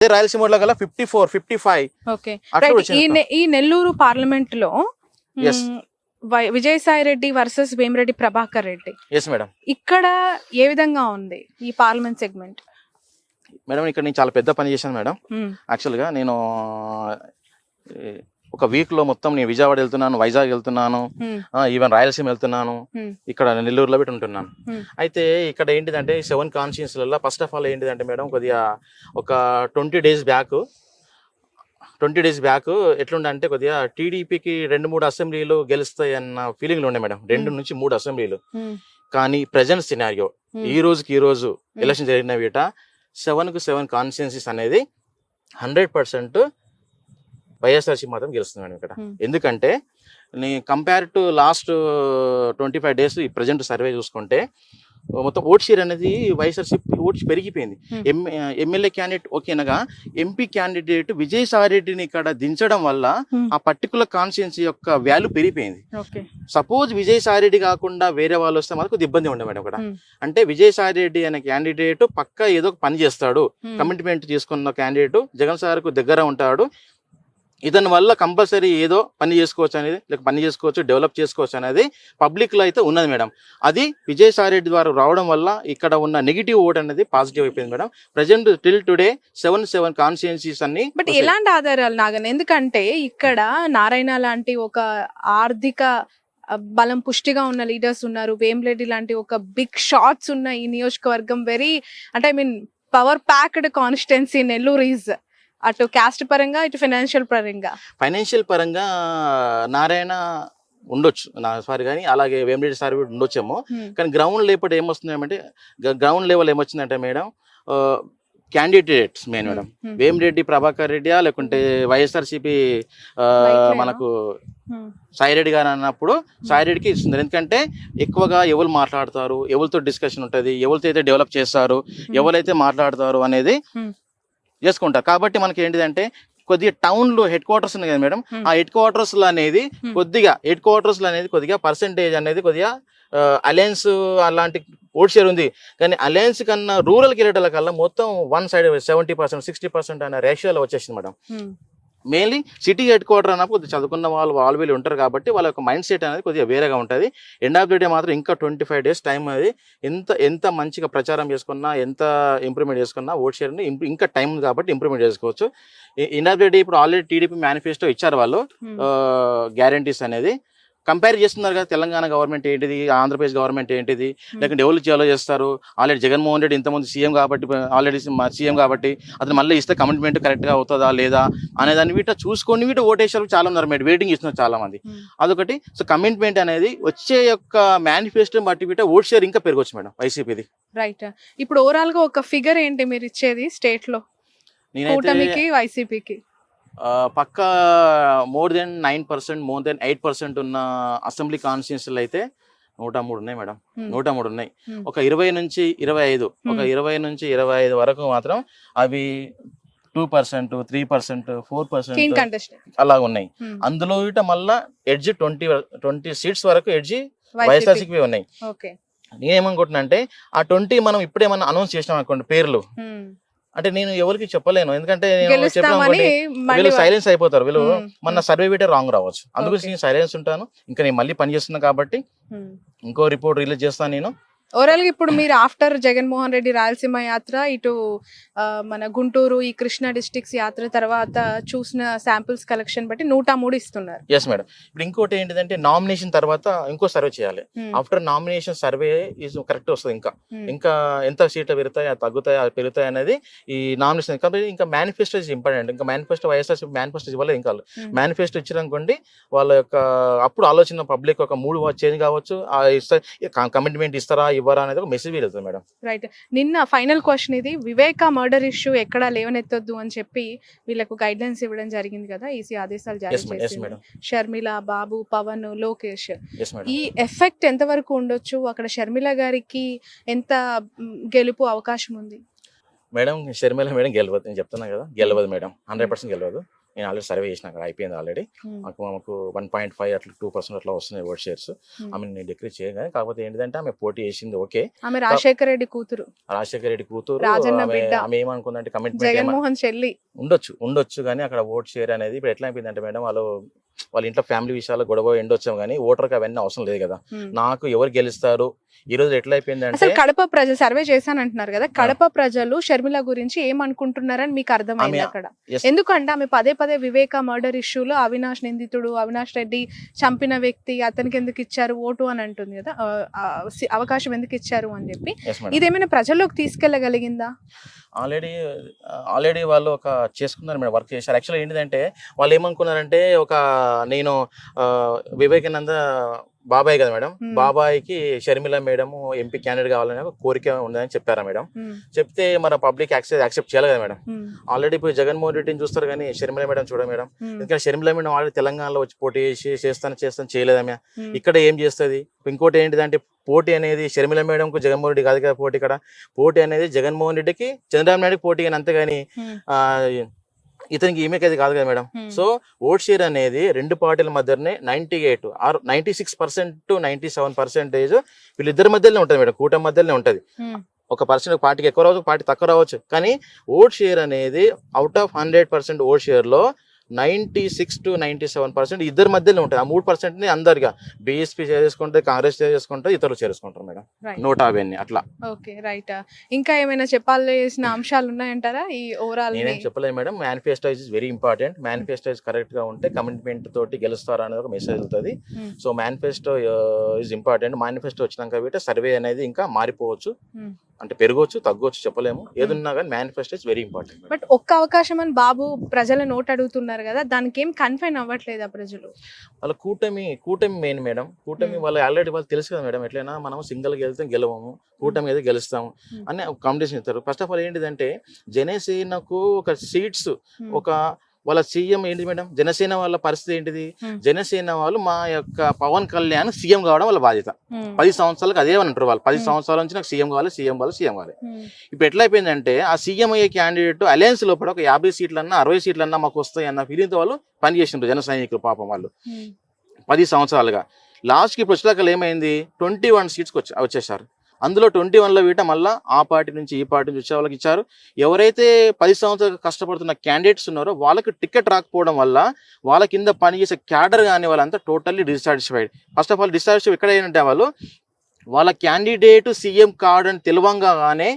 అదే రాయలసీమలో గల 54, 55 ఓకే అట్లా రైట్. వచ్చింది. ఈ నెల్లూరు పార్లమెంట్ లో Yes. Vijayasai Reddy versus Vemireddy Prabhakar Reddy, yes madam. ఇక్కడ ఏ విధంగా ఉంది ఈ పార్లమెంట్ సెగ్మెంట్? మేడం ఇక్కడ నేను చాలా పెద్ద పని చేశాను మేడం. యాక్చువల్గా నేను ఒక వీక్ లో మొత్తం నేను విజయవాడ వెళ్తున్నాను, వైజాగ్ వెళ్తున్నాను, ఈవెన్ రాయలసీమ వెళ్తున్నాను, ఇక్కడ నెల్లూరులో పెట్టి ఉంటున్నాను. అయితే ఇక్కడ ఏంటిదంటే 7 కాన్స్టిట్యూన్సీలలో ఫస్ట్ ఆఫ్ ఆల్ ఏంటిదంటే మేడం కొద్దిగా ఒక 20 days బ్యాక్ ఎట్లుండే కొద్దిగా టీడీపీకి 2-3 అసెంబ్లీలు గెలుస్తాయి అన్న ఫీలింగ్లు ఉండే మేడం, 2 నుంచి 3 అసెంబ్లీలు. కానీ ప్రజెంట్ సినారియో ఈ రోజు ఎలక్షన్ జరిగిన వీట 7 కాన్స్టిట్యున్సీస్ అనేది 100% వైఎస్ఆర్సీ మాత్రం గెలుస్తుంది మేడం ఇక్కడ. ఎందుకంటే కంపేర్ టు లాస్ట్ 25 days ఈ ప్రజెంట్ సర్వే చూసుకుంటే మొత్తం ఓట్ షేర్ అనేది వైఎస్ఆర్సీపీ ఓట్స్ పెరిగిపోయింది. ఎమ్మెల్యే క్యాండిడేట్ ఓకేనగా ఎంపీ క్యాండిడేట్ విజయసాయి రెడ్డిని ఇక్కడ దించడం వల్ల ఆ పర్టికులర్ కాన్స్టిట్యున్సీ యొక్క వాల్యూ పెరిగిపోయింది. సపోజ్ విజయసాయి రెడ్డి కాకుండా వేరే వాళ్ళు వస్తే మనకు ఇబ్బంది ఉండే మేడం ఇక్కడ. అంటే విజయసాయి రెడ్డి అనే క్యాండిడేట్ పక్కా ఏదో ఒక పని చేస్తాడు, కమిట్మెంట్ తీసుకున్న క్యాండిడేట్, జగన్ సార్ కు దగ్గర ఉంటాడు, ఇతని వల్ల కంపల్సరీ ఏదో పని చేసుకోవచ్చు అనేది, లేక పని చేసుకోవచ్చు, డెవలప్ చేసుకోవచ్చు అనేది పబ్లిక్ లో అయితే ఉన్నది మేడం. అది విజయసాయి రెడ్డి ద్వారా రావడం వల్ల ఇక్కడ ఉన్న నెగిటివ్ ఓట్ అనేది పాజిటివ్ అయిపోయింది madam. Present till today 7 constituencies అన్ని. బట్ ఎలాంటి ఆధారాలు నాగన్? ఎందుకంటే ఇక్కడ నారాయణ లాంటి ఒక ఆర్థిక బలం పుష్టిగా ఉన్న లీడర్స్ ఉన్నారు, వేమిరెడ్డి లాంటి ఒక బిగ్ షాట్స్ ఉన్న ఈ నియోజకవర్గం వెరీ అంటే I mean power packed constituency Nellore is. అటు క్యాస్ట్ పరంగా, ఇటు ఫైనాన్షియల్ పరంగా నారాయణ ఉండొచ్చు సారీ, కానీ అలాగే వేమిరెడ్డి సార్ కూడా ఉండొచ్చేమో. కానీ గ్రౌండ్ లెవెల్ ఏమొచ్చిందంటే madam candidates main madam Vemireddy Prabhakar రెడ్డియా లేకుంటే వైఎస్ఆర్సీపీ మనకు సాయి రెడ్డి గారు అన్నప్పుడు సాయి రెడ్డికి ఇస్తుంది. ఎందుకంటే ఎక్కువగా ఎవరు మాట్లాడతారు, ఎవరితో డిస్కషన్ ఉంటుంది, ఎవరితో అయితే డెవలప్ చేస్తారు, ఎవరైతే మాట్లాడతారు అనేది చేసుకుంటారు. కాబట్టి మనకి ఏంటిదంటే కొద్దిగా టౌన్ లో హెడ్ క్వార్టర్స్ ఉన్నాయి కదా మేడం, ఆ హెడ్ క్వార్టర్స్ అనేది కొద్దిగా పర్సెంటేజ్ అనేది కొద్దిగా అలయన్స్ అలాంటి ఓట్ షేర్ ఉంది. కానీ అలయన్స్ కన్నా రూరల్ కిరీటాల కల్లా మొత్తం 1 side 70%, 60% అనే రేషియోలో వచ్చేసింది madam. Mainly city head quarter అన్నప్పుడు కొద్దిగా చదువుకున్న వాళ్ళు వీళ్ళు ఉంటారు కాబట్టి వాళ్ళ యొక్క మైండ్ సెట్ అనేది కొద్దిగా వేరేగా ఉంటుంది. ఎండ్ ఆఫ్ ది డే మాత్రం ఇంకా 25 days టైం అనేది ఎంత మంచిగా ప్రచారం చేసుకున్నా, ఎంత ఇంప్రూవ్మెంట్ చేసుకున్నా ఓట్ షేర్ని ఇంకా టైం కాబట్టి ఇంప్రూవ్మెంట్ చేసుకోవచ్చు. ఎండ్ ఆఫ్ ది డే ఇప్పుడు ఆల్రెడీ టీడీపీ మేనిఫెస్టో ఇచ్చారు వాళ్ళు, గ్యారంటీస్ అనేది కంపేర్ చేస్తున్నారు కదా, తెలంగాణ గవర్నమెంట్ ఏంటిది, ఆంధ్రప్రదేశ్ గవర్నమెంట్ ఏంటిది, లేకుంటే ఎవరు చేయాలో చేస్తారు. ఆల్రెడీ జగన్మోహన్ రెడ్డి ఇంతమంది సీఎం కాబట్టి అతను మళ్ళీ ఇస్తే కమిట్మెంట్ కరెక్ట్గా అవుతుందా లేదా అనేదాన్ని వీట చూసుకొని ఓటేసారు చాలా ఉన్నారు మేడం, వెయిటింగ్ ఇస్తున్నారు చాలా మంది. అదొకటి. సో కమిట్మెంట్ అనేది వచ్చే యొక్క మేనిఫెస్టో బట్టి ఓట్ షేర్ ఇంకా పెరగవచ్చు మేడం వైసీపీది. రైట్. ఇప్పుడు ఓవరాల్ గా ఒక ఫిగర్ ఏంటి మీరు ఇచ్చేది స్టేట్ లో కూటమికి వైసీపీకి? పక్కా మోర్ దెన్ 9%, మోర్ దెన్ 8% ఉన్న అసెంబ్లీ కాన్స్టిట్యున్సీలు అయితే 103 ఉన్నాయి మేడం. 103 ఉన్నాయి. ఒక 20 నుంచి 25 వరకు మాత్రం అవి 2%, 3%, 4% అలా ఉన్నాయి. అందులో మళ్ళా ఎడ్జ్ 20 seats వరకు ఎడ్జి వైఎస్ఆర్సీపీ ఉన్నాయి. నేనేమనుకుంటున్నా అంటే ఆ 20 మనం ఇప్పుడేమన్నా అనౌన్స్ చేసినాం అనుకోండి పేర్లు, అంటే నేను ఎవరికి చెప్పలేను, ఎందుకంటే వీళ్ళు సైలెన్స్ అయిపోతారు, వీళ్ళు మన సర్వే వీటే రాంగ్ రావచ్చు. అందుకోసం నేను సైలెన్స్ ఉంటాను. ఇంకా నేను మళ్ళీ పని చేస్తున్నా కాబట్టి ఇంకో రిపోర్ట్ రిలీజ్ చేస్తాను నేను. ఓవరాల్ గా ఇప్పుడు మీరు ఆఫ్టర్ జగన్మోహన్ రెడ్డి రాయలసీమ యాత్ర, ఇటు మన గుంటూరు ఈ కృష్ణా డిస్ట్రిక్ట్స్ యాత్ర తర్వాత చూసిన శాంపిల్స్ కలెక్షన్ బట్టి 103 ఇస్తున్నారు. Yes madam. ఇప్పుడు ఇంకోటి ఏంటిదంటే నామినేషన్ తర్వాత ఇంకో సర్వే చేయాలి. ఆఫ్టర్ నామినేషన్ సర్వే కరెక్ట్ వస్తుంది. ఇంకా ఎంత సీట్లు పెరుగుతాయి, తగ్గుతాయి, పెరుగుతాయి అనేది ఈ నామినేషన్. కాబట్టి ఇంకా మేనిఫెస్టో ఇస్ ఇంపార్టెంట్. ఇంకా మేనిఫెస్టో వైఎస్ఆర్ మేనిఫెస్టో ఇవ్వలేదు. ఇంకా మేనిఫెస్టో ఇచ్చారనుకోండి వాళ్ళ యొక్క అప్పుడు ఆలోచన పబ్లిక్ ఒక మూడు చేంజ్ కావచ్చు, కమిట్మెంట్ ఇస్తారా ఇవ్వరా అనేది ఒక మెసేజ్ వెళ్తుంది మేడం. రైట్. నిన్న ఫైనల్ క్వశ్చన్ ఇది, వివేక మర్డర్ ఇష్యూ ఎక్కడా లేవనెత్తొద్దు అని చెప్పి వీళ్ళకు గైడ్ లైన్స్ ఇవ్వడం జరిగింది కదా, ఈసీ ఆదేశాలు జారీ చేసింది. షర్మిల, బాబు, పవన్, లోకేష్, ఈ ఎఫెక్ట్ ఎంత వరకు ఉండొచ్చు? అక్కడ షర్మిల గారికి ఎంత గెలుపు అవకాశం ఉంది మేడం? షర్మిల మేడం గెలవదు, నేను చెప్తున్నా కదా, గెలవదు మేడం, 100% గెలవదు. నేను ఆల్రెడీ సర్వే చేసిన అక్కడ అయిపోయింది ఆల్రెడీ. మాకు 1.5 అట్లా 2% అట్లా వస్తున్నాయి ఓట్ షేర్స్. ఆమె నేను డిగ్రీ చేయగానే, కాకపోతే ఏంటంటే ఆమె పోటీ చేసింది ఓకే. ఆమె రాజశేఖర రెడ్డి కూతురు, రాజన్న బిడ్డ. ఆమె ఏమనుకుందంటే కమిట్మెంట్ జగన్మోహన్ చెల్లి ఉండొచ్చు కానీ అక్కడ ఓట్ షేర్ అనేది ఇప్పుడు ఎట్లా అయిపోయిందంటే మేడం, వాళ్ళ ఇంట్లో ఫ్యామిలీ విషయాలు గొడవ ఎండొచ్చాం కానీ ఓటర్కి అవన్నీ అవసరం లేదు కదా. నాకు ఎవరు గెలుస్తారు ఈ రోజు ఎట్లా అయిపోయిందంటే, అసలు కడప ప్రజలు సర్వే చేశానంటున్నారు కదా, కడప ప్రజలు షర్మిల గురించి ఏమనుకుంటున్నారని మీకు అర్థమైంది అక్కడ? ఎందుకంటే ఆమె పదే పదే వివేక మర్డర్ ఇష్యూలో అవినాష్ నిందితుడు, అవినాష్ రెడ్డి చంపిన వ్యక్తి, అతనికి ఎందుకు ఇచ్చారు ఓటు అని అంటుంది కదా, అవకాశం ఎందుకు ఇచ్చారు అని చెప్పి. ఇదేమైనా ప్రజల్లోకి తీసుకెళ్లగలిగిందా? ఆల్రెడీ వాళ్ళు ఒక చేసుకున్నారు మేడం, వర్క్ చేశారు. యాక్చువల్గా ఏంటిదంటే వాళ్ళు ఏమనుకున్నారంటే, నేను వివేకానంద బాబాయ్ కదా మేడం, బాబాయ్కి షర్మిల మేడం ఎంపీ క్యాండిడేట్ కావాలని ఒక కోరిక ఉందని చెప్పారా మేడం. చెప్తే మన పబ్లిక్ యాక్సెప్ట్ చేయాలి కదా మేడం. ఆల్రెడీ ఇప్పుడు జగన్మోహన్ రెడ్డిని చూస్తారు కానీ షర్మిల మేడం చూడ మేడం. ఎందుకంటే షర్మిల మేడం ఆల్రెడీ తెలంగాణలో వచ్చి పోటీ చేసి చేస్తాను చేయలేదమ్మ. ఇక్కడ ఏం చేస్తుంది? ఇంకోటి ఏంటిదంటే, పోటీ అనేది షర్మిల మేడంకు జగన్మోహన్ రెడ్డి కాదు కదా పోటీ. ఇక్కడ పోటీ అనేది జగన్మోహన్ రెడ్డికి చంద్రబాబు నాయుడుకి పోటీ అని, అంతేగాని ఇతనికి ఈమెకి అది కాదు కదా మేడం. సో ఓట్ షేర్ అనేది రెండు పార్టీల మధ్యనే 98 or 96% to 97% వీళ్ళిద్దరి మధ్యలోనే ఉంటుంది మేడం, కూటమి మధ్యలోనే ఉంటుంది. ఒక పర్సెంట్ పార్టీకి ఎక్కువ రావచ్చు, పార్టీ తక్కువ రావచ్చు, కానీ ఓట్ షేర్ అనేది అవుట్ ఆఫ్ 100% ఓట్ షేర్ లో 96 to 97% ఇద్దరి మధ్యలో ఉంటుంది. ఆ 3% అందరిగా బీఎస్పీ చేసుకుంటే, కాంగ్రెస్ చేసుకుంటే, ఇతరులు చేసుకుంటారు మేడం. 150 అట్లా. Okay, right. ఇంకా ఏమైనా చెప్పాల్సిన అంశాలు ఉన్నాయంటారా ఈ ఓవరాల్? నేనేం చెప్పలేదు madam. Manifesto is very important. Manifesto correct గా ఉంటే కమిట్మెంట్ తోటి గెలుస్తారా అనేది ఒక మెసేజ్ వెళ్తుంది. So manifesto is important. Manifesto వచ్చినాక వీటి సర్వే అనేది ఇంకా మారిపోవచ్చు, అంటే పెరగవచ్చు తగ్గవచ్చు చెప్పలేము. ఏదున్నా కానీ manifesto is very important. But ఒక్క అవకాశం అని బాబు ప్రజల నోట్ అడుగుతున్నారు కదా, దానికి ఏం కన్ఫైన్ అవ్వట్లేదా ప్రజలు? వాళ్ళ కూటమి మెయిన్ మేడం. కూటమి వాళ్ళు ఆల్రెడీ వాళ్ళు తెలుసు కదా మేడం, ఎట్లయినా మనం సింగిల్ గెలవము, కూటమి అయితే గెలుస్తాము అని కాంపిటీషన్ ఇస్తారు. ఫస్ట్ ఆఫ్ ఆల్ ఏంటిదంటే, జనసేనకు ఒక సీట్స్, ఒక వాళ్ళ సీఎం ఏంటి మేడం, జనసేన వాళ్ళ పరిస్థితి ఏంటిది? జనసేన వాళ్ళు మా యొక్క పవన్ కళ్యాణ్ సీఎం కావడం వాళ్ళ బాధ్యత. 10 సంవత్సరాలకు అదే అంటారు వాళ్ళు. 10 సంవత్సరాల నుంచి నాకు సీఎం కావాలి. ఇప్పుడు ఎట్లా అయిపోయిందంటే, ఆ సీఎం అయ్యే క్యాండిడేట్ అలయన్స్ లోపల ఒక 50 సీట్లన్నా 60 సీట్లన్నా మాకు వస్తాయి అన్న ఫీలింగ్ తో వాళ్ళు పనిచేసిండ్రు జన సైనికులు. పాపం వాళ్ళు 10 సంవత్సరాలుగా లాస్ట్కి ఇప్పుడు వచ్చేదాకా ఏమైంది, 21 సీట్స్ వచ్చేసారు. అందులో 21లో వీట మళ్ళీ ఆ పార్టీ నుంచి ఈ పార్టీ నుంచి వచ్చే వాళ్ళకి ఇచ్చారు. ఎవరైతే 10 సంవత్సరాలు కష్టపడుతున్న క్యాండిడేట్స్ ఉన్నారో వాళ్ళకి టికెట్ రాకపోవడం వల్ల వాళ్ళ కింద పనిచేసే క్యాడర్ కానీ వాళ్ళంతా totally dissatisfied. First of all dissatisfied ఎక్కడ ఏంటంటే, వాళ్ళ క్యాండిడేట్ సీఎం కావడానికి తెలివంగానే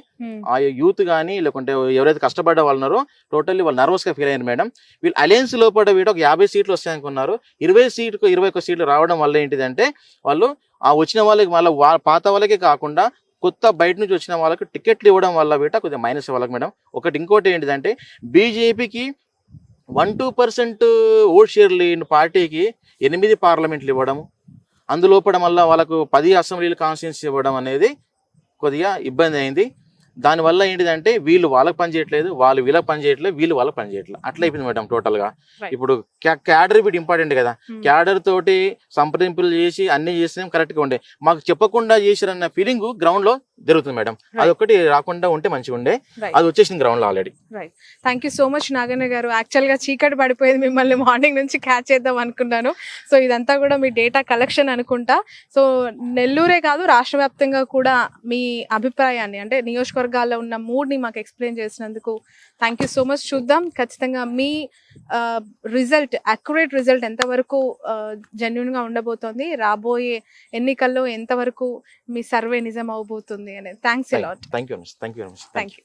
ఆ యూత్ కానీ లేకుంటే ఎవరైతే కష్టపడ్డ వాళ్ళు ఉన్నారో టోటల్లీ వాళ్ళు నర్వస్ గా ఫీల్ అయ్యారు మేడం. వీళ్ళు అలయన్స్ లోపల వీట ఒక 50 సీట్లు వస్తాయనుకున్నారు. 21 సీట్లు రావడం వల్ల ఏంటిదంటే, వాళ్ళు ఆ వచ్చిన వాళ్ళకి మళ్ళీ పాత వాళ్ళకే కాకుండా కొత్త బయట నుంచి వచ్చిన వాళ్ళకి టికెట్లు ఇవ్వడం వల్ల వీట కొద్దిగా మైనస్ వాళ్ళకి మేడం. ఇంకోటి ఏంటిదంటే, బీజేపీకి 1-2% ఓట్ షేర్ లేని పార్టీకి 8 పార్లమెంట్లు ఇవ్వడము, అందులోపల మళ్ళీ వాళ్ళకు 10 అసెంబ్లీలు కాన్స్టిట్యూన్సీ ఇవ్వడం అనేది కొద్దిగా ఇబ్బంది అయింది. దానివల్ల ఏంటిదంటే, వీళ్ళు వాళ్ళకి పని చేయట్లేదు, వాళ్ళు వీళ్ళకి పని చేయట్లేదు, వీళ్ళు వాళ్ళకి పని చేయట్లేదు, అట్లా అయిపోయింది మేడం టోటల్ గా. ఇప్పుడు క్యాడర్ ఇప్పుడు ఇంపార్టెంట్ కదా, క్యాడర్ తోటి సంప్రదింపులు చేసి అన్ని చేసినా కరెక్ట్ గా ఉండే, మాకు చెప్పకుండా చేసిరన్న ఫీలింగ్ గ్రౌండ్ లో జరుగుతుంది మేడం. అదొకటి రాకుండా ఉంటే మంచిగా ఉండే, అది వచ్చేసింది గ్రౌండ్ లో already. Right, thank you so much Naganna గారు. యాక్చువల్ గా చీకటి పడిపోయింది, మిమ్మల్ని మార్నింగ్ నుంచి క్యాచ్ చేద్దాం అనుకున్నాను. సో ఇదంతా కూడా మీ డేటా కలెక్షన్ అనుకుంటా. సో నెల్లూరే కాదు, రాష్ట్ర వ్యాప్తంగా కూడా మీ అభిప్రాయాన్ని, అంటే నియోజకవర్గాల్లో ఉన్న మూడ్ని మాకు ఎక్స్ప్లెయిన్ చేసినందుకు థ్యాంక్ యూ సో మచ్. చూద్దాం ఖచ్చితంగా మీ రిజల్ట్, అక్యురేట్ రిజల్ట్ ఎంతవరకు జెన్యున్ గా ఉండబోతోంది, రాబోయే ఎన్నికల్లో ఎంతవరకు మీ సర్వే నిజం అవబోతుంది అనేది. Thanks a lot. Thank you.